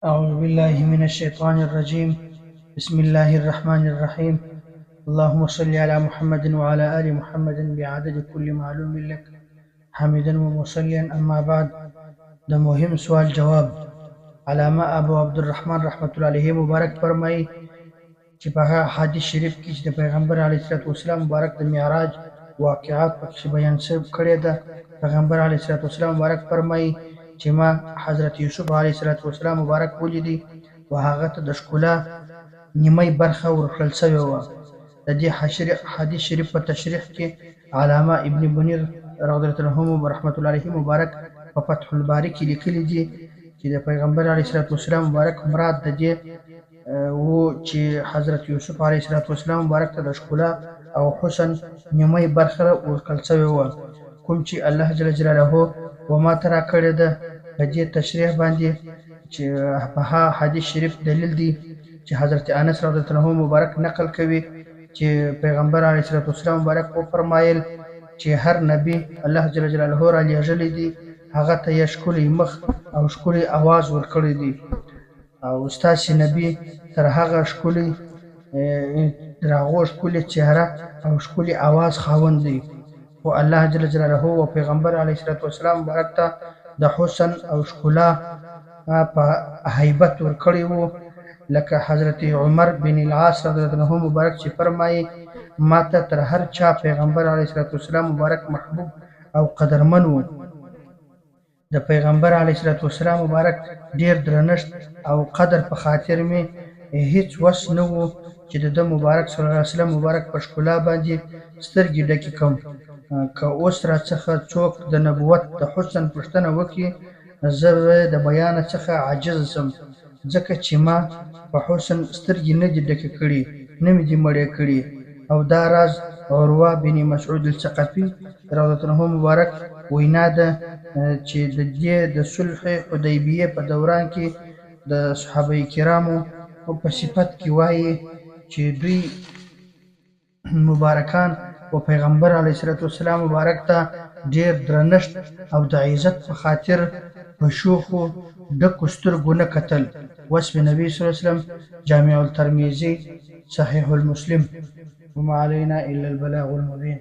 أعوذ بالله من الشيطان الرجيم. بسم الله الرحمن الرحيم. اللهم صل على محمد وعلى آل محمد بعدد كل معلوم لك حمدا ومصليا. أما بعد، ده مهم سوال جواب. علامه ابو عبدالرحمن رحمت الله علیه مبارک فرمایي چې په هغه حدیث شریف کې چې د پیغمبر علیه الصلوة والسلام مبارک د معراج واقعات پکې بیان کړي ده. پیغمبر علیه الصلوة والسلام مبارک فرمایي چې ما حضرت یوسف علیه السلام مبارک ولیدي او هغه ته د ښکلا نیمه برخه ورکړل شوې وه. د دې حدیث شریف په تشریح کې علامه ابن منیر رحمت الله علیه مبارک په فتح الباری کې لیکلي دي چې د پیغمبر علیه السلام مبارک مراد د دې چې حضرت یوسف علیه السلام مبارک ته د ښکلا او حسن نیمه برخه ورکړل شوې وه، کوم چې الله جل جلاله وما ته راکړې ده. په دې تشریح باندې چې په حدیث شریف دلیل دی چې حضرت انس رضی الله عنه مبارک نقل کوي چې پیغمبر علیه السلام مبارک وفرمایل چې هر نبی الله جل جلاله را لېږلی دی هغه ته یې ښکلی مخ او ښکلی اواز ورکړی دی، او ستاسې نبی تر هغه ښکلی چهره او ښکلی اواز خاوند دی، خو الله جل جلاله او پیغمبر علیه السلام مبارک ته د حسن او ښکلا په هیبت ورکړی وو، لکه حضرت عمر بن العاص رضی الله عنه مبارک چې فرمایي ما ته تر هر چا پیغمبر علیه السلام مبارک محبوب او قدرمن وو. د پیغمبر علیه السلام مبارک ډیر درنښت او قدر په خاطر مې هیڅ وس نه وو چې د مبارک صلی الله علیه وسلم مبارک په ښکلا باندې سترګې ډکې کړم. که اوس راڅخه څوک د نبوت د حسن پوښتنه وکړي، زه د بیان څخه عاجز شم، ځکه چې ما په حسن سترګې نه دي ډکې کړي، نه مې دي مړې کړي. او دا راز عروه بن مسعود الثقفي رضی الله عنه مبارک وینا ده چې د دې د صلح حدیبیه په دوران کې د صحابه کرامو په صفت کې وایي چې دوی مبارکان او پیغمبر علیه السلام مبارک ته ډیر درنښت او د عزت په خاطر په شوخو ډکو سترګو نه کتل. وصف نبی صلی الله علیه وسلم جامع الترمذی صحیح المسلم. وما علينا الا البلاغ المبين.